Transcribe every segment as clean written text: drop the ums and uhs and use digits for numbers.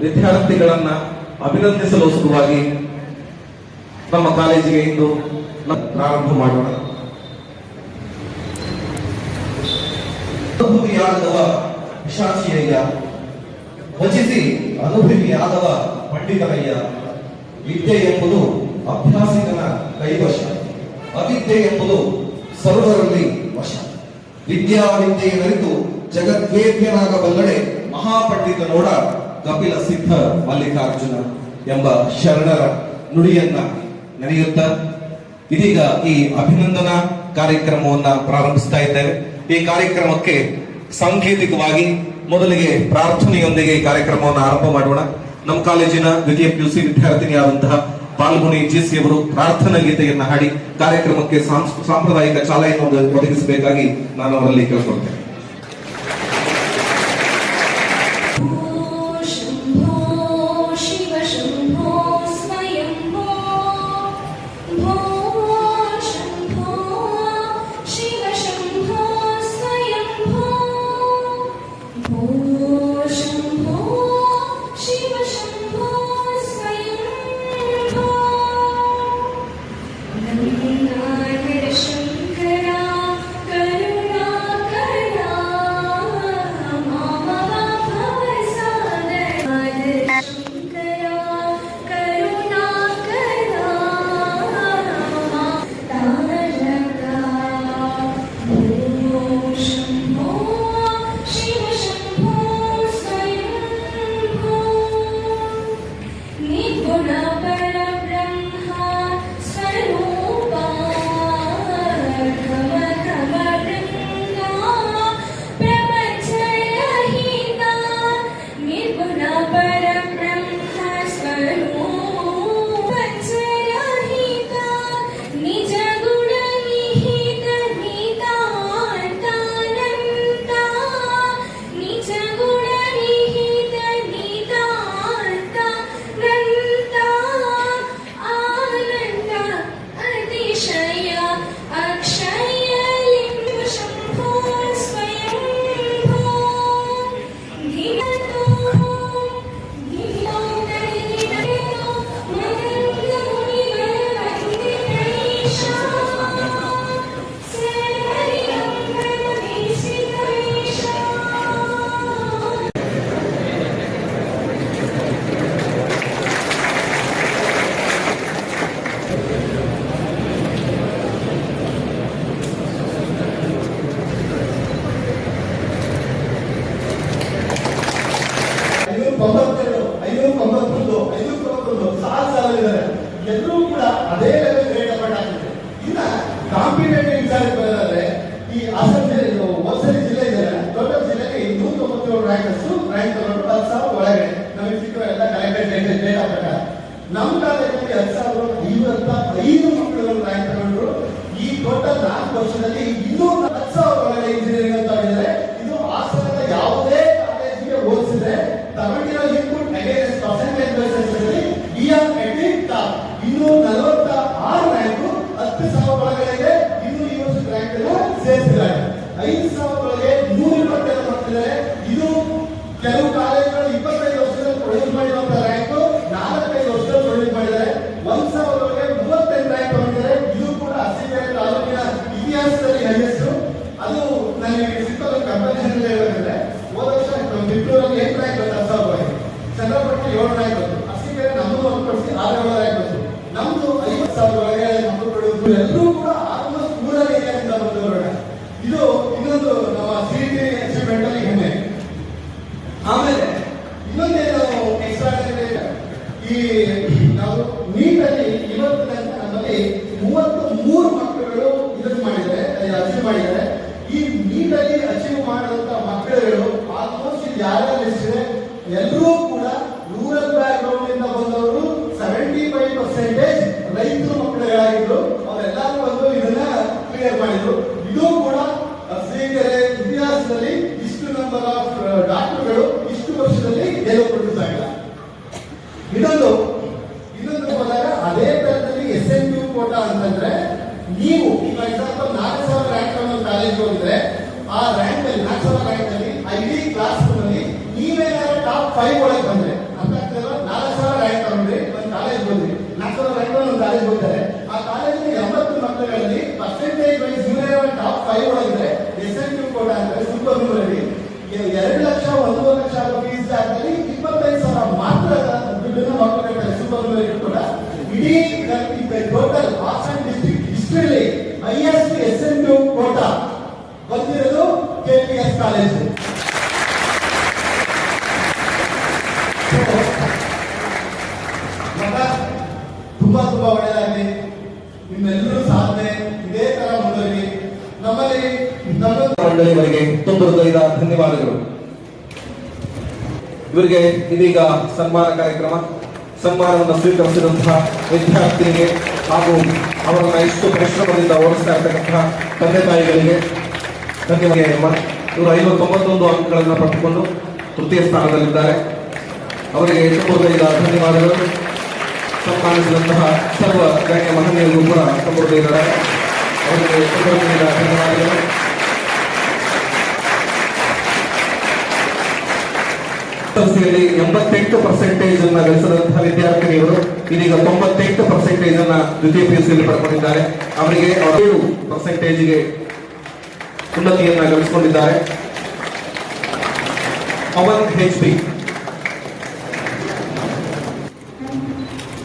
ವಿದ್ಯಾರ್ಥಿಗಳನ್ನ ಅಭಿನಂದಿಸಲು ಸಲುವಾಗಿ ನಮ್ಮ ಕಾಲೇಜಿಗೆ ಇಂದು ಪ್ರಾರಂಭ ಮಾಡೋಣ. ಅನುಭವಿಯಾದವ ಶಾಂತಿಯಯ್ಯ, ವಚಿಸಿ ಅನುಭವಿಯಾದವ ಪಂಡಿತರಯ್ಯ. ವಿದ್ಯೆ ಎಂಬುದು ಅಭ್ಯಾಸಿಕನ ಕೈವಶ, ಅವಿದ್ಯೆ ಎಂಬುದು ಸರ್ವರಲ್ಲಿ ವಶ. ವಿದ್ಯೆಯನ್ನರಿತು ಜಗದ್ವೇದ್ಯನಾಗಬಲ್ಲಡೆ ಮಹಾಪಂಡಿತ ನೋಡ ಕಪಿಲ ಸಿದ್ಧ ಮಲ್ಲಿಕಾರ್ಜುನ ಎಂಬ ಶರಣರ ನುಡಿಯನ್ನ ನೆನೆಯುತ್ತಾ ಇದೀಗ ಈ ಅಭಿನಂದನಾ ಕಾರ್ಯಕ್ರಮವನ್ನ ಪ್ರಾರಂಭಿಸ್ತಾ ಇದ್ದೇವೆ. ಈ ಕಾರ್ಯಕ್ರಮಕ್ಕೆ ಸಾಂಕೇತಿಕವಾಗಿ ಮೊದಲಿಗೆ ಪ್ರಾರ್ಥನೆಯೊಂದಿಗೆ ಈ ಕಾರ್ಯಕ್ರಮವನ್ನು ಆರಂಭ ಮಾಡೋಣ. ನಮ್ಮ ಕಾಲೇಜಿನ ದ್ವಿತೀಯ PUC ವಿದ್ಯಾರ್ಥಿನಿಯಾದಂತಹ ಪಾಲ್ಗುಣಿ ಜಿಸಿ ಅವರು ಪ್ರಾರ್ಥನಾ ಗೀತೆಯನ್ನ ಹಾಡಿ ಕಾರ್ಯಕ್ರಮಕ್ಕೆ ಸಾಂಪ್ರದಾಯಿಕ ಚಾಲನೆಯನ್ನು ಒದಗಿಸಬೇಕಾಗಿ ನಾನು ಅವರಲ್ಲಿ ಕೇಳಿಕೊಳ್ತೇನೆ. ಎಲ್ಲರೂ ಕೂಡ ಅದೇ ಲೆವೆಲ್ ಗ್ರೇಡ್ ಅಪಾರ್ಟ್ ಆಗ್ತಿದೆ. ಇನ್ನ ಕಾಂಪಿಟೇಟಿವ್ ಎಕ್ಸಾಮ್ ಬರೋದಾದ್ರೆ ಈ ಹಾಸನ ಹೊಸರಿ ಜಿಲ್ಲೆ ಇದೆ, ಟೋಟಲ್ ಜಿಲ್ಲೆಗೆ 297 ರ್ಯಾಂಕರ್ಸ್ ರ್ಯಾಂಕ್ ತಗೊಂಡು 10,000 ಒಳಗೆ ನಮಗೆ ಸಿಕ್ಕೋ ಎಲ್ಲ ಕಲೆಕ್ಟೆಡ್ ಡೇಟಾ ಪ್ರಕಾರ ನಮ್ಮ ಕಾಲೇಜಲ್ಲಿ 10,055 ಮಕ್ಕಳು ರ್ಯಾಂಕ್ ತಗೊಂಡ್ರು. ಈ ಟೋಟಲ್ 4 ವರ್ಷದಲ್ಲಿ ಇನ್ನೂ 10,000 ಒಳಗೆ ಇಂಜಿನಿಯರಿಂಗ್ ಅಂತ ಆಗಿದ್ದಾರೆ. ಇದು ಹಾಸನದ ಯಾವುದೇ ಕಾಲೇಜಿಗೆ ಹೋಲಿಸಿದ್ರೆ ತಗೊಂಡಿರೋ ಇನ್ಪುಟ್ ಅಗೇನ್ಸ್ಟ್ ಪರ್ಸೆಂಟೇಜ್ ಬೇಸಿಸ್ ಇನ್ನೂ 46 ರ್ಯಾಂಕ್ 10,000 ಒಳಗಡೆ ಇದೆ. ಇನ್ನು ಈ ವರ್ಷದ ರ್ಯಾಂಕ್ ಸೇರಿಸಿದ್ದಾರೆ. 5,000 ಒಳಗೆ 127 ಮಾಡ್ತಿದ್ದಾರೆ. ಇದು ಕೆಲವು ಕಾಲೇಜುಗಳು 25 ವರ್ಷದಲ್ಲಿ ಪ್ರೊಡ್ಯೂಸ್ ಮಾಡಿರುವಂತಹ ರ್ಯಾಂಕ್ 4-5 ವರ್ಷದಲ್ಲಿ ಪ್ರೊಡ್ಯೂಸ್ ಮಾಡಿದ್ದಾರೆ. 1,000 ಒಳಗೆ 38 ರ್ಯಾಂಕ್ ತಗೊಂಡಿದ್ದಾರೆ. ಇದು ಕೂಡ ಅಸಿಬೇರೆ ತಾಲೂಕಿನ ಇತಿಹಾಸದಲ್ಲಿ ಹೈಯೆಸ್ಟ್. ಅದು ನನಗೆ ಸಿಕ್ಕಲು ಕಂಪಾರಿಸನ್ ಹೇಳಬೇಕಂದ್ರೆ ಹೋದ ವರ್ಷ ಬಿಟ್ಟೂರಲ್ಲಿ 8 ರ್ಯಾಂಕ್ 10,000 ಒಳಗೆ, ಚಂದ್ರಪಟ್ಟಣ 7 ರ್ಯಾಂಕ್ ಬಂತು. ಅಸಿಬೇರೆ ನಮ್ಮದು ಹೊರತುಪಡಿಸಿ 6 ರ್ಯಾಂಕ್ ಬಂತು. ನಮ್ದು 50,000 ಒಳಗೆ ಮಕ್ಕಳು ಪಡೆಯುವುದು ಎಲ್ಲರೂ ಕೂಡ ಆಲ್ಮೋಸ್ಟ್ 3 ಏರಿಯಾದಿಂದ ಬಂದವರು. ಇದು ಇನ್ನೊಂದು ನಮ್ಮ CET ಅಚೀವ್ಮೆಂಟ್ ಅಲ್ಲಿ ಹೆಮ್ಮೆ. ಆಮೇಲೆ ಇನ್ನೊಂದೇನು ಎಕ್ಸ್ಟ್ರಾ ಈ ನಾವು ನೀಟಲ್ಲಿ ಇವತ್ತು ತನಕ ನಮ್ಮಲ್ಲಿ 33 ಮಕ್ಕಳುಗಳು ಇದನ್ನು ಮಾಡಿದ್ದಾರೆ, ಅಚೀವ್ ಮಾಡಿದ್ದಾರೆ. ಈ ನೀಟಲ್ಲಿ ಅಚೀವ್ ಮಾಡಿದಂತ ಮಕ್ಕಳುಗಳು ಆಲ್ಮೋಸ್ಟ್ ಯಾರ್ಯಾರು ಎಷ್ಟಿದೆ ಎಲ್ಲರೂ ಕೂಡ ರೂರಲ್ ಬ್ಯಾಕ್ ಗ್ರೌಂಡ್ ಇಂದ ಬಂದವರು. 75% ರೈತರು ಮಕ್ಕಳುಗಳಾಗಿದ್ರು. ಅವರೆಲ್ಲರೂ ಬಂದು ಇದನ್ನ ಕ್ಲಿಯರ್ ಮಾಡಿದ್ರು. ಇದು ಕೂಡ ಶ್ರೀಗೆರೆ ಇತಿಹಾಸದಲ್ಲಿ ಇಷ್ಟು ನಂಬರ್ ಆಫ್ ಡಾಕ್ಟರ್ಗಳು ಇಷ್ಟು ವರ್ಷದಲ್ಲಿ ಗೆಲುವು ಪ್ರೊಡ್ಯೂಸ್ ಆಗಿಲ್ಲ. ಇನ್ನೊಂದು ಹೋದಾಗ ಅದೇ ತರದಲ್ಲಿ SNQ ಕೋಟಾ ಅಂತಂದ್ರೆ ನೀವು ಈಗ ಎಕ್ಸಾಂಪಲ್ 4,000 ರ್ಯಾಂಕ್ ಒಂದು ಕಾಲೇಜ್ ಹೋಗಿದ್ರೆ ಆ ರ್ಯಾಂಕ್ ಅಲ್ಲಿ 4,000 ರ್ಯಾಂಕ್ ಅಲ್ಲಿ ಐಡಿ ಕ್ಲಾಸ್ ರೂಮ್ ಅಲ್ಲಿ ನೀವು ಒಂದು ಕಾಲೇಜ್ ಹೋಗ್ತಾರೆ. ಆ ಕಾಲೇಜಿನ 80 ಮಕ್ಕಳಲ್ಲಿ ಪರ್ಸೆಂಟೇಜ್ ವೈಸ್ ಇವರೇ ಟಾಪ್ 5 ಒಳಗಿದ್ರೆ SNQ ಕೋಟಾ ಅಂದ್ರೆ ಸೂಪರ್ ನ್ಯೂಮರಲ್ಲಿ 2 ಲಕ್ಷ 1 ಲಕ್ಷ ಫೀಸ್ ಆದಲ್ಲಿ 25,000 ಮಾತ್ರ ದುಡ್ಡನ್ನು ಮಕ್ಕಳು ಕಟ್ತಾರೆ ಸೂಪರ್ ನ್ಯೂಮರಿ ಕೂಡ. ಇಡೀ ಟೋಟಲ್ ಹಾಸನ ಡಿಸ್ಟ್ರಿಕ್ಟ್ ಹಿಸ್ಟ್ರಿಯಲ್ಲಿ ಹೈಯೆಸ್ಟ್ SNQ ಕೋಟಾ ಬಂದಿರೋದು KPS ಕಾಲೇಜು. ತುಂಬಾ ಒಳ್ಳೆಯದಾಗಲಿ. ನಿಮ್ಮೆಲ್ಲರೂ ಸಾಧನೆ ಇದೇ ತರ ಮುಂದುವರಿ. ನಮ್ಮಲ್ಲಿ ಮಂಡಳಿಯವರಿಗೆ ತುಂಬ ಹೃದಯದ ಧನ್ಯವಾದಗಳು. ಇವರಿಗೆ ಇದೀಗ ಸನ್ಮಾನ ಕಾರ್ಯಕ್ರಮ. ಸನ್ಮಾನವನ್ನು ಸ್ವೀಕರಿಸಿದಂತಹ ವಿದ್ಯಾರ್ಥಿನಿಗೆ ಹಾಗೂ ಅವರನ್ನ ಇಷ್ಟು ಪರಿಶ್ರಮದಿಂದ ಓಡಿಸ್ತಾ ಇರತಕ್ಕಂತಹ ತಂದೆ ತಾಯಿಗಳಿಗೆ ಧನ್ಯವಾದ. ಇವರು 591 ಅಂಕಗಳನ್ನು ಪಡೆದುಕೊಂಡು ತೃತೀಯ ಸ್ಥಾನದಲ್ಲಿದ್ದಾರೆ. ಅವರಿಗೆ ತುಂಬ ಹೃದಯದ ಧನ್ಯವಾದಗಳು. ಸನ್ಮಾನಿಸಿದಂತಹ ಸರ್ವ ಗಣ್ಯ ಮಹನೀಯರು ಕೂಡ ತುಂಬ ಹೃದಯದ ಅವರಿಗೆ ತುಂಬ ಹೃದಯದ ಧನ್ಯವಾದಗಳು. SSLCಯಲ್ಲಿ 88% ಅನ್ನ ಗಳಿಸಿದಂತಹ ವಿದ್ಯಾರ್ಥಿನಿಯರು ಇದೀಗ 98% ಅನ್ನ ದ್ವಿತೀಯ PUCಯಲ್ಲಿ ಪಡ್ಕೊಂಡಿದ್ದಾರೆ. ಅವರಿಗೆ 7%ಗೆ ಉನ್ನತಿಯನ್ನ ಗಳಿಸಿಕೊಂಡಿದ್ದಾರೆ. ಪವನ್ HP,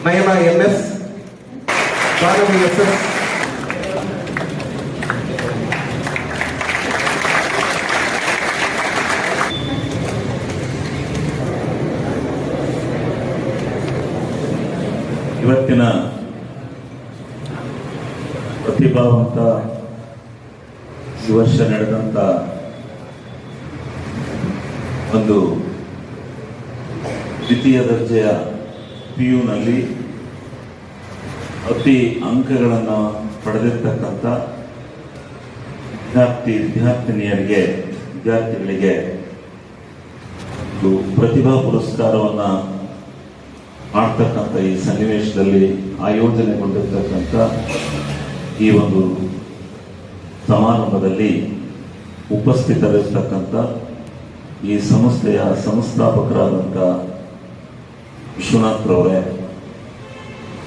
ನಯನ MS, ಭಾರವಿ SS, ಇವತ್ತಿನ ಪ್ರತಿಭಾವಂತ ಈ ವರ್ಷ ನಡೆದಂತ ಒಂದು ದ್ವಿತೀಯ ದರ್ಜೆಯ PUನಲ್ಲಿ ಅತಿ ಅಂಕಗಳನ್ನು ಪಡೆದಿರ್ತಕ್ಕಂಥ ವಿದ್ಯಾರ್ಥಿಗಳಿಗೆ ಪ್ರತಿಭಾ ಪುರಸ್ಕಾರವನ್ನ ಮಾಡ್ತಕ್ಕಂಥ ಈ ಸನ್ನಿವೇಶದಲ್ಲಿ ಆಯೋಜನೆಗೊಂಡಿರ್ತಕ್ಕಂಥ ಈ ಒಂದು ಸಮಾರಂಭದಲ್ಲಿ ಉಪಸ್ಥಿತರಿರ್ತಕ್ಕಂಥ ಈ ಸಂಸ್ಥೆಯ ಸಂಸ್ಥಾಪಕರಾದಂಥ ವಿಶ್ವನಾಥ್ ರವರೇ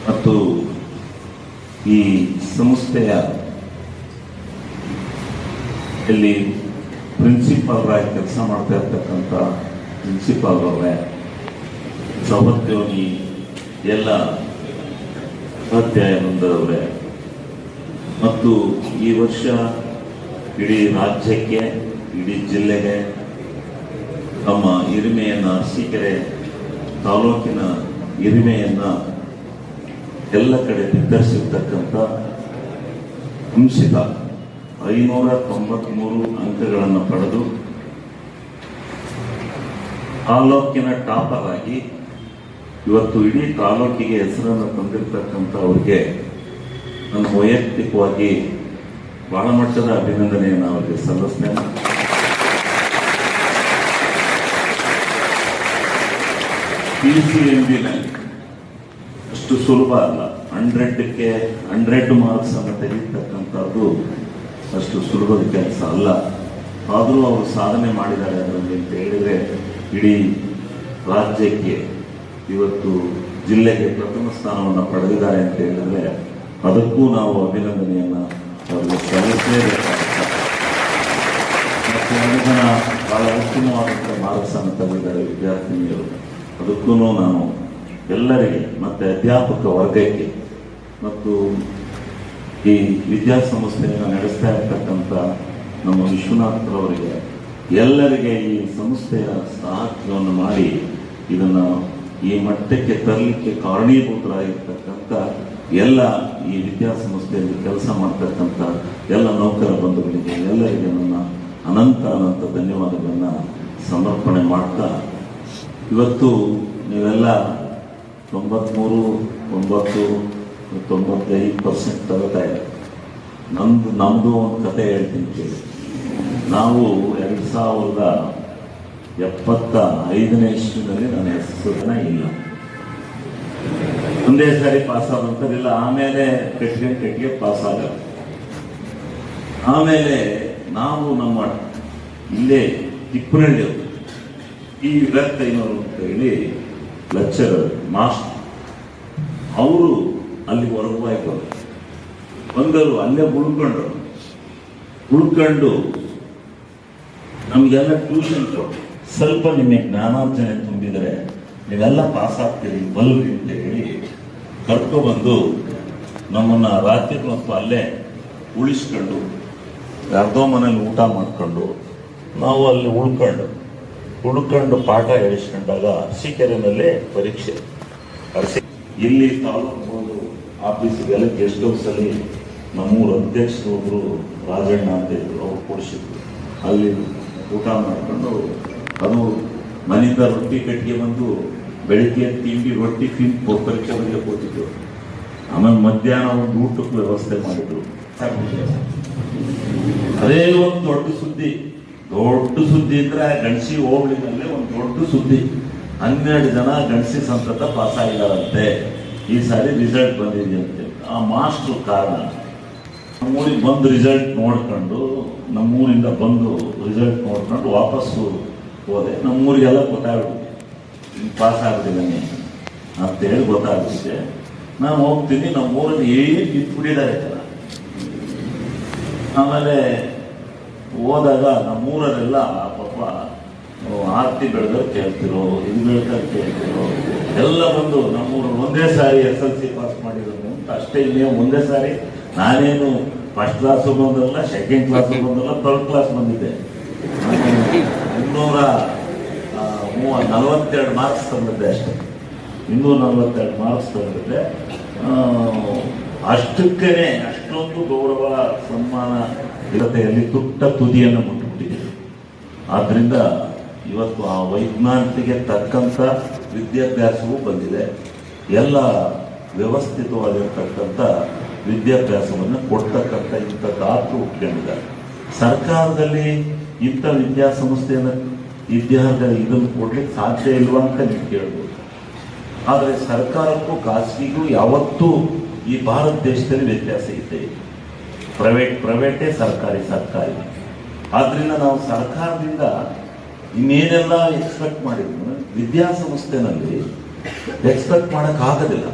ಮತ್ತು ಈ ಸಂಸ್ಥೆಯ ಇಲ್ಲಿ ಪ್ರಿನ್ಸಿಪಾಲ್ ಆಗಿ ಕೆಲಸ ಮಾಡ್ತಾ ಇರ್ತಕ್ಕಂಥ ಪ್ರಿನ್ಸಿಪಾಲ್ ಅವರೇ, ಸಹೋದ್ಯೋಗಿ ಎಲ್ಲ ಉಪಾಧ್ಯಾಯ ಬಂದವರೇ ಮತ್ತು ಈ ವರ್ಷ ಇಡೀ ರಾಜ್ಯಕ್ಕೆ ಇಡೀ ಜಿಲ್ಲೆಗೆ ತಮ್ಮ ಹಿರಿಮೆಯನ್ನು ಅರಸೀಕೆರೆ ತಾಲೂಕಿನ ಹಿರಿಮೆಯನ್ನು ಎಲ್ಲ ಕಡೆ ನಿರ್ಧರಿಸಿರ್ತಕ್ಕಂಥ ಅಂಶಿತ 593 ಅಂಕಗಳನ್ನು ಪಡೆದು ತಾಲೂಕಿನ ಟಾಪರ್ ಆಗಿ ಇವತ್ತು ಇಡೀ ತಾಲೂಕಿಗೆ ಹೆಸರನ್ನು ತಂದಿರತಕ್ಕಂಥ ಅವ್ರಿಗೆ ನನ್ನ ವೈಯಕ್ತಿಕವಾಗಿ ಬಹಳ ಮಟ್ಟದ ಅಭಿನಂದನೆಯನ್ನು ಅವರಿಗೆ ಸಲ್ಲಿಸ್ತೇನೆ. PCMBನಲ್ಲಿ ಅಷ್ಟು ಸುಲಭ ಅಲ್ಲ. 100ಕ್ಕೆ 100 ಮಾರ್ಕ್ಸ್ ಅನ್ನು ತೆಗೆಯತಕ್ಕಂಥದ್ದು ಅಷ್ಟು ಸುಲಭದ ಕೆಲಸ ಅಲ್ಲ. ಆದರೂ ಅವರು ಸಾಧನೆ ಮಾಡಿದ್ದಾರೆ ಅದರಲ್ಲಿ ಅಂತ ಹೇಳಿದರೆ, ಇಡೀ ರಾಜ್ಯಕ್ಕೆ ಇವತ್ತು ಜಿಲ್ಲೆಗೆ ಪ್ರಥಮ ಸ್ಥಾನವನ್ನು ಪಡೆದಿದ್ದಾರೆ ಅಂತ ಹೇಳಿದ್ರೆ ಅದಕ್ಕೂ ನಾವು ಅಭಿನಂದನೆಯನ್ನು ಅವರಿಗೆ ಸಲ್ಲಿಸಲೇಬೇಕಾಗುತ್ತೆ. ಮತ್ತು 1 ಜನ ಬಹಳ ಉತ್ತಮವಾದಂಥ ಮಾರ್ಕ್ಸ್ ಅನ್ನು ತೆಗೆದಿದ್ದಾರೆ ವಿದ್ಯಾರ್ಥಿನಿಯರು. ಅದಕ್ಕೂ ನಾನು ಎಲ್ಲರಿಗೆ ಮತ್ತು ಅಧ್ಯಾಪಕ ವರ್ಗಕ್ಕೆ ಮತ್ತು ಈ ವಿದ್ಯಾಸಂಸ್ಥೆಯನ್ನು ನಡೆಸ್ತಾ ಇರ್ತಕ್ಕಂಥ ನಮ್ಮ ವಿಶ್ವನಾಥ್ರವರಿಗೆ ಎಲ್ಲರಿಗೆ ಈ ಸಂಸ್ಥೆಯ ಸಾಹಸವನ್ನು ಮಾಡಿ ಇದನ್ನು ಈ ಮಟ್ಟಕ್ಕೆ ತರಲಿಕ್ಕೆ ಕಾರಣೀಭೂತರಾಗಿರ್ತಕ್ಕಂಥ ಎಲ್ಲ ಈ ವಿದ್ಯಾಸಂಸ್ಥೆಯಲ್ಲಿ ಕೆಲಸ ಮಾಡ್ತಕ್ಕಂಥ ಎಲ್ಲ ನೌಕರ ಬಂಧುಗಳಿಗೆ ಎಲ್ಲರಿಗೆ ನನ್ನ ಅನಂತ ಧನ್ಯವಾದಗಳನ್ನು ಸಮರ್ಪಣೆ ಮಾಡ್ತಾ, ಇವತ್ತು ನೀವೆಲ್ಲ 93, 90, 95% ತಗೋತಾ ಇದೆ. ನಮ್ಮದು ಒಂದು ಕತೆ ಹೇಳ್ತೀನಿ ಕೇಳಿ. ನಾವು 2075ನೇ ಇಸ್ವಿನಲ್ಲಿ ನನ್ನ ಹೆಸರು ಇಲ್ಲ. ಒಂದೇ ಸಾರಿ ಪಾಸ್ ಆದಂಥದ್ದಿಲ್ಲ. ಆಮೇಲೆ ಕಟ್ಟಿಗೆ ಪಾಸ್ ಆಗ. ಆಮೇಲೆ ನಾವು ನಮ್ಮ ಇಲ್ಲೇ ತಿಪ್ಪನಹಳ್ಳಿ ಈ ವಿರಕ್ತೈನವರು ಅಂತ ಹೇಳಿ ಲೆಕ್ಚರರ್ ಮಾಸ್ಟರ್, ಅವರು ಅಲ್ಲಿ ಹೊರಗು ಬಂದರು, ಅಲ್ಲೇ ಉಳ್ಕೊಂಡು ನಮಗೆಲ್ಲ ಟ್ಯೂಷನ್ ಕೊಟ್ಟು ಸ್ವಲ್ಪ ನಿಮಗೆ ಜ್ಞಾನಾರ್ಜನೆ ತುಂಬಿದರೆ ನೀವೆಲ್ಲ ಪಾಸ್ ಆಗ್ತೀರಿ ಬಲ್ರಿ ಅಂತ ಹೇಳಿ ಕರ್ಕೊಬಂದು ನಮ್ಮನ್ನು ರಾತ್ರಿ ಮತ್ತು ಅಲ್ಲೇ ಉಳಿಸ್ಕೊಂಡು ಯಾರ್ದೋ ಮನೇಲಿ ಊಟ ಮಾಡ್ಕೊಂಡು ನಾವು ಅಲ್ಲಿ ಉಳ್ಕೊಂಡು ಪಾಠ ಹೇಳಿಸ್ಕೊಂಡಾಗ ಅರಸೀಕೆರೆನಲ್ಲೇ ಪರೀಕ್ಷೆ ಇಲ್ಲಿ ತಾಲೂಕು ಆಫೀಸಿಗೆಲ್ಲ ಗೆಸ್ಟ್ ಹೌಸಲ್ಲಿ ನಮ್ಮೂರ ಅಧ್ಯಕ್ಷರು ಒಬ್ಬರು ರಾಜಣ್ಣ ಅಂತ ಇದ್ರು, ಅವ್ರು ಕೊಡಿಸಿದ್ರು. ಅಲ್ಲಿ ಊಟ ಮಾಡಿಕೊಂಡು ಅದು ಮನೆಯಿಂದ ರೊಟ್ಟಿ ಕಟ್ಟಿಗೆ ಬಂದು ಬೆಳಿಗ್ಗೆ ತಿಂಡಿ ರೊಟ್ಟಿ ತಿಂದು ಪರೀಕ್ಷೆ ಬಗ್ಗೆ ಕೂತಿದ್ರು. ಆಮೇಲೆ ಮಧ್ಯಾಹ್ನ ಒಂದು ಊಟಕ್ಕೆ ವ್ಯವಸ್ಥೆ ಮಾಡಿದ್ರು. ಅದೇ ಒಂದು ದೊಡ್ಡ ಸುದ್ದಿ ಅಂದ್ರೆ ಗಣಸಿ ಹೋಗ್ಲಿಕ್ಕಲ್ಲೇ ಒಂದು ದೊಡ್ಡ ಸುದ್ದಿ. 12 ಜನ ಗಣಸಿ ಸಂತತ ಪಾಸ್ ಆಗಿದಾರಂತೆ. ಈ ಸಾರಿ ರಿಸಲ್ಟ್ ಬಂದಿದೆ ಅಂತ ಆ ಮಾಸ್ಟ್ರು ಕಾರಣ ನಮ್ಮೂರಿಗೆ ಬಂದು ರಿಸಲ್ಟ್ ನೋಡ್ಕೊಂಡು ನಮ್ಮೂರಿಂದ ಬಂದು ರಿಸಲ್ಟ್ ನೋಡ್ಕೊಂಡು ವಾಪಸ್ಸು ಹೋದೆ. ನಮ್ಮೂರಿಗೆಲ್ಲ ಗೊತ್ತಾಗ್ಬಿಟ್ಟಿದೆ ಪಾಸ್ ಆಗ್ಬಿಟ್ಟಿದ್ದಾನೆ ಅಂತೇಳಿ ಗೊತ್ತಾಗ್ಬಿಟ್ಟಿದೆ. ನಾನು ಹೋಗ್ತೀನಿ, ನಮ್ಮೂರಲ್ಲಿ ಏನು ಬಿಟ್ಬಿಟ್ಟಿದ್ದಾರೆ ಜನ. ಆಮೇಲೆ ಹೋದಾಗ ನಮ್ಮೂರಲ್ಲೆಲ್ಲ ಪಾಪ ಆರ್ತಿ ಬೆಳೆದವ್ರು ಕೇಳ್ತಿರೋ, ಇದು ಬೆಳೆದವ್ರು ಕೇಳ್ತಿರೋ ಎಲ್ಲ ಬಂದು ನಮ್ಮೂರಲ್ಲಿ ಒಂದೇ ಸಾರಿ SLC ಪಾಸ್ ಮಾಡಿರೋದು ಅಂತ ಅಷ್ಟೇ. ಇನ್ನೇ ಒಂದೇ ಸಾರಿ ನಾನೇನು ಫಸ್ಟ್ ಕ್ಲಾಸು ಬಂದಲ್ಲ, ಸೆಕೆಂಡ್ ಕ್ಲಾಸು ಬಂದಲ್ಲ, 3rd ಕ್ಲಾಸ್ ಬಂದಿದ್ದೆ. 242 ಮಾರ್ಕ್ಸ್ ತಂದಿದ್ದೆ ಅಷ್ಟೇ. 242 ಮಾರ್ಕ್ಸ್ ತಂದಿದ್ದೆ. ಅಷ್ಟಕ್ಕೇನೆ ಅಷ್ಟೊಂದು ಗೌರವ ಸನ್ಮಾನ ಇರತೆಯಲ್ಲಿ ತುಟ್ಟ ತುದಿಯನ್ನು ಮುಟ್ಟಿಬಿಟ್ಟಿದೆ. ಆದ್ದರಿಂದ ಇವತ್ತು ಆ ವೈಜ್ಞಾನಿಕತೆಗೆ ತಕ್ಕಂಥ ವಿದ್ಯಾಭ್ಯಾಸವೂ ಬಂದಿದೆ. ಎಲ್ಲ ವ್ಯವಸ್ಥಿತವಾಗಿರ್ತಕ್ಕಂಥ ವಿದ್ಯಾಭ್ಯಾಸವನ್ನು ಕೊಡ್ತಕ್ಕಂಥ ಇಂಥ ದಾತರು ಹುಟ್ಕೊಂಡಿದ್ದಾರೆ. ಸರ್ಕಾರದಲ್ಲಿ ಇಂಥ ವಿದ್ಯಾಸಂಸ್ಥೆಯನ್ನು ಇದನ್ನು ಕೊಡ್ಲಿಕ್ಕೆ ಸಾಧ್ಯ ಇಲ್ವಾ ಅಂತ ನೀವು ಕೇಳ್ಬೋದು. ಆದರೆ ಸರ್ಕಾರಕ್ಕೂ ಖಾಸಗಿಗೂ ಯಾವತ್ತೂ ಈ ಭಾರತ ದೇಶದಲ್ಲಿ ವ್ಯತ್ಯಾಸ ಇದೆ. ಪ್ರೈವೇಟೇ ಸರ್ಕಾರಿ. ಆದ್ರಿಂದ ನಾವು ಸರ್ಕಾರದಿಂದ ಇನ್ನೇನೆಲ್ಲ ಎಕ್ಸ್ಪೆಕ್ಟ್ ಮಾಡಿದ್ರು ವಿದ್ಯಾಸಂಸ್ಥೆನಲ್ಲಿ ಎಕ್ಸ್ಪೆಕ್ಟ್ ಮಾಡೋಕ್ಕಾಗೋದಿಲ್ಲ.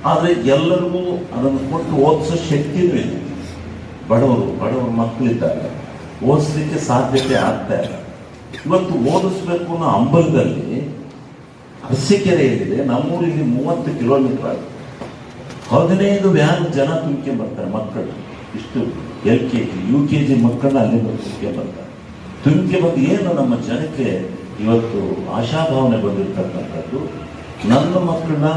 ಆದರೆ ಎಲ್ಲರಿಗೂ ಅದನ್ನು ಕೊಟ್ಟು ಓದಿಸೋ ಶಕ್ತಿನೂ ಇದೆ. ಬಡವರು ಮಕ್ಕಳಿದ್ದಾರೆ, ಓದಿಸ್ಲಿಕ್ಕೆ ಸಾಧ್ಯತೆ ಆಗ್ತಾ ಇಲ್ಲ. ಇವತ್ತು ಓದಿಸ್ಬೇಕು ಅನ್ನೋ ಹಂಬಲದಲ್ಲಿ ಅರಸೀಕೆರೆ ಏನಿದೆ, ನಮ್ಮೂರಿಗೆ 30 ಕಿಲೋಮೀಟರ್ ಆಗುತ್ತೆ. 15 ವ್ಯಾನ್ ಜನ ತುಂಬ್ಕೊಂಡ್ಬರ್ತಾರೆ ಮಕ್ಕಳು. ಇಷ್ಟು LKG UKG ಮಕ್ಕಳನ್ನ ಅಲ್ಲಿಂದ ತುಂಬ್ಕೊಂಡ್ಬಂದು ಏನು ನಮ್ಮ ಜನಕ್ಕೆ ಇವತ್ತು ಆಶಾಭಾವನೆ ಬಂದಿರತಕ್ಕಂಥದ್ದು, ನನ್ನ ಮಕ್ಕಳನ್ನ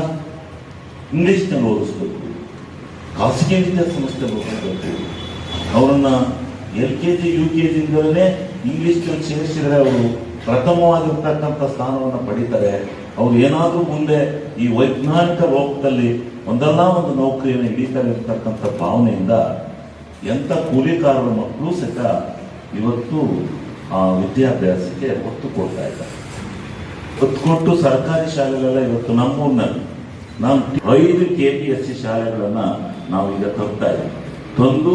ಇಂಗ್ಲೀಷ್ನಲ್ಲಿ ಓದಿಸ್ಬೇಕು, ಖಾಸಗಿ ವಿದ್ಯಾಸಂಸ್ಥೆಯಲ್ಲಿ ಓದಿಸ್ಬೇಕು, ಅವರನ್ನ LKG UKGಯಿಂದಲೇ ಇಂಗ್ಲೀಷ್ನಲ್ಲಿ ಸೇರಿಸಿದರೆ ಅವರು ಪ್ರಥಮವಾಗಿರ್ತಕ್ಕಂಥ ಸ್ಥಾನವನ್ನು ಪಡೀತಾರೆ. ಅವ್ರು ಏನಾದರೂ ಮುಂದೆ ಈ ವೈಜ್ಞಾನಿಕ ಲೋಕದಲ್ಲಿ ಒಂದಲ್ಲ ಒಂದು ನೌಕರಿಯನ್ನು ಹಿಡಿತಾರೆ ಇರ್ತಕ್ಕಂಥ ಭಾವನೆಯಿಂದ ಎಂಥ ಕೂಲಿಕಾರರ ಮಕ್ಕಳು ಸಹಿತ ಇವತ್ತು ಆ ವಿದ್ಯಾಭ್ಯಾಸಕ್ಕೆ ಒತ್ತು ಕೊಡ್ತಾ ಇದ್ದಾರೆ. ಒತ್ತು ಕೊಟ್ಟು ಸರ್ಕಾರಿ ಶಾಲೆಗಳೆಲ್ಲ ಇವತ್ತು ನಮ್ಮೂರಿನಲ್ಲಿ ನಾನು 5 KPSC ಶಾಲೆಗಳನ್ನು ನಾವು ಈಗ ತರ್ತಾ ಇದ್ದೀವಿ. ತಂದು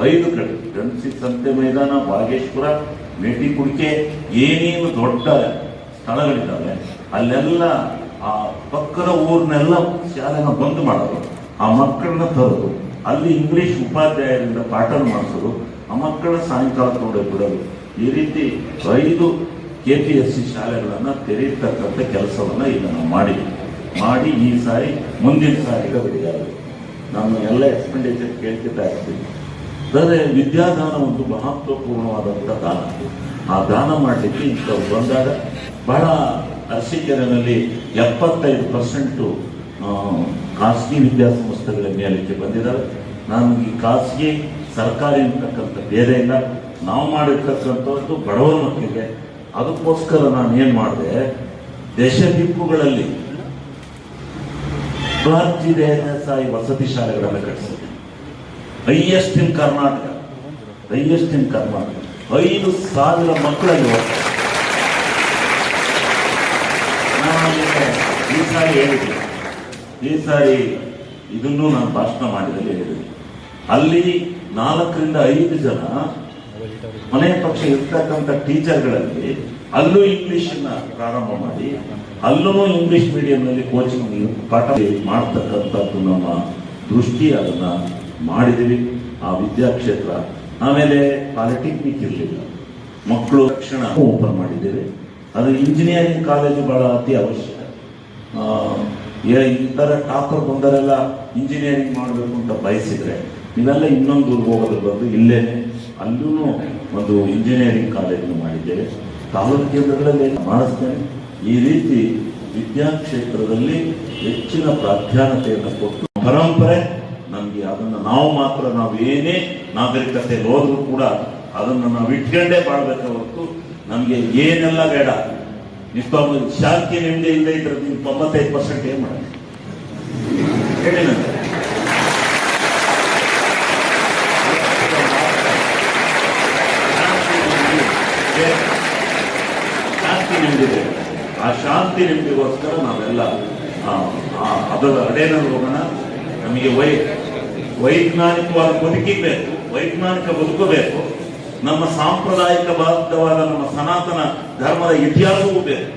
5 ಕಡೆ ಗಣಸಿ ಸಂತೆ ಮೈದಾನ, ಬಾಗೇಶ್ವರ, ಮೇಟಿಕುಡಿಕೆ, ಏನೇನು ದೊಡ್ಡ ಸ್ಥಳಗಳಿದ್ದಾವೆ ಅಲ್ಲೆಲ್ಲ ಆ ಪಕ್ಕದ ಊರಿನೆಲ್ಲ ಶಾಲೆನ ಬಂದ್ ಮಾಡೋದು, ಆ ಮಕ್ಕಳನ್ನ ತರೋದು, ಅಲ್ಲಿ ಇಂಗ್ಲಿಷ್ ಉಪಾಧ್ಯಾಯರಿಂದ ಪಾಠ ಮಾಡಿಸೋದು, ಆ ಮಕ್ಕಳ ಸಾಯಂಕಾಲ ತೊಗೊಂಡು ಬಿಡೋದು. ಈ ರೀತಿ 5 KPSC ಶಾಲೆಗಳನ್ನು ತೆರೆಯತಕ್ಕಂಥ ಕೆಲಸವನ್ನು ಈಗ ನಾವು ಮಾಡಿ ಈ ಸಾರಿ ಮುಂದಿನ ಸಾರಿಗೆ ಬಿಡಿಯಾಗ ನಾನು ಎಲ್ಲ ಎಕ್ಸ್ಪೆಂಡಿಚರ್ ಕೇಳ್ತಾ ಇರ್ತೀನಿ. ಅಂದರೆ ವಿದ್ಯಾದಾನ ಒಂದು ಮಹತ್ವಪೂರ್ಣವಾದಂಥ ದಾನ. ಆ ದಾನ ಮಾಡಲಿಕ್ಕೆ ಇಂಥವ್ರು ಬಂದಾಗ ಬಹಳ ಅರಸೀಕೆರೆಯಲ್ಲಿ 75% ಖಾಸಗಿ ವಿದ್ಯಾಸಂಸ್ಥೆಗಳ ಮೇಲಕ್ಕೆ ಬಂದಿದ್ದಾರೆ. ನಾನು ಈ ಖಾಸಗಿ ಸರ್ಕಾರಿ ಅಂತಕ್ಕಂಥ ಬೇರೆ ಇಲ್ಲ, ನಾವು ಮಾಡಿರ್ತಕ್ಕಂಥದ್ದು ಬಡವರ ಮಕ್ಕಳಿಗೆ. ಅದಕ್ಕೋಸ್ಕರ ನಾನು ಏನು ಮಾಡಿದೆ, ದೇಶ ದಿಕ್ಕುಗಳಲ್ಲಿ ಸಾಯಿ ವಸತಿ ಶಾಲೆಗಳನ್ನು ಕಟ್ಟಿಸಿದೆ. ಹೈಯೆಸ್ಟ್ ಇನ್ ಕರ್ನಾಟಕ 5,000 ಮಕ್ಕಳಲ್ಲಿ ಹೋಗ್ತಾರೆ. ನಾನು ಈ ಸಾರಿ ಹೇಳಿದ್ದೆ, ಈ ಸಾರಿ ಇದನ್ನು ನಾನು ಭಾಷಣ ಮಾಡಿದಲ್ಲಿ ಹೇಳಿದ್ದೀನಿ. ಅಲ್ಲಿ 4 ರಿಂದ 5 ಜನ ಮನೆ ಪಕ್ಷ ಇರ್ತಕ್ಕಂಥ ಟೀಚರ್ಗಳಲ್ಲಿ ಅಲ್ಲೂ ಇಂಗ್ಲಿಷನ್ನ ಪ್ರಾರಂಭ ಮಾಡಿ ಅಲ್ಲೂ ಇಂಗ್ಲಿಷ್ ಮೀಡಿಯಂನಲ್ಲಿ ಕೋಚಿಂಗ್ ಪಾಠ ಮಾಡ್ತಕ್ಕಂಥದ್ದು ನಮ್ಮ ದೃಷ್ಟಿ, ಅದನ್ನ ಮಾಡಿದ್ದೀವಿ ಆ ವಿದ್ಯಾಕ್ಷೇತ್ರ. ಆಮೇಲೆ ಪಾಲಿಟೆಕ್ನಿಕ್ ಇರಲಿಲ್ಲ, ಮಕ್ಕಳು ತಕ್ಷಣ ಓಪನ್ ಮಾಡಿದ್ದೇವೆ. ಅದು ಇಂಜಿನಿಯರಿಂಗ್ ಕಾಲೇಜು ಬಹಳ ಅತಿ ಅವಶ್ಯಕ. ಈ ಥರ ಟಾಪರ್ ಬಂದರೆಲ್ಲ ಇಂಜಿನಿಯರಿಂಗ್ ಮಾಡಬೇಕು ಅಂತ ಬಯಸಿದ್ರೆ ನೀವೆಲ್ಲ ಇನ್ನೊಂದು ಹೋಗೋದ್ರ ಬಂದು ಇಲ್ಲೇನೆ ಅಲ್ಲೂ ಒಂದು ಇಂಜಿನಿಯರಿಂಗ್ ಕಾಲೇಜನ್ನು ಮಾಡಿದ್ದೇವೆ. ತಾಲೂಕು ಕೇಂದ್ರಗಳಲ್ಲಿ ಮಾಡಿಸ್ತೇನೆ. ಈ ರೀತಿ ವಿದ್ಯಾಕ್ಷೇತ್ರದಲ್ಲಿ ಹೆಚ್ಚಿನ ಪ್ರಾಧಾನ್ಯತೆಯನ್ನು ಕೊಟ್ಟು ಪರಂಪರೆ ನಮಗೆ ಅದನ್ನು ನಾವು ಏನೇ ನಾಗರಿಕತೆ ಹೋದ್ರೂ ಕೂಡ ಅದನ್ನು ನಾವು ಇಟ್ಕೊಂಡೇ ಬಾಳ್ಬೇಕೆ ಹೊರತು ನಮಗೆ ಏನೆಲ್ಲ ಬೇಡ. ಶಾಂತಿ ನಿಮ್ಗೆ ಇಲ್ಲದೆ ಇದ್ರೆ ನೀವು 95% ಏನ್ ಮಾಡಿ ಹೇಳಿ ನಂಗೆ. ಶಾಂತಿ ನಿಮ್ದಿದೆ. ಆ ಶಾಂತಿ ನಿಮ್ದಿಗೋಸ್ಕರ ನಾವೆಲ್ಲ ಅದರ ಅಡೆನಲ್ಲಿ ಹೋಗೋಣ. ನಮಗೆ ವೈಜ್ಞಾನಿಕವಾದ ಬದುಕಿಬೇಕು, ವೈಜ್ಞಾನಿಕ ಬದುಕಬೇಕು. ನಮ್ಮ ಸಾಂಪ್ರದಾಯಿಕ ಬದ್ಧವಾದ ನಮ್ಮ ಸನಾತನ ಧರ್ಮದ ಇತಿಹಾಸವೂ ಬೇಕು.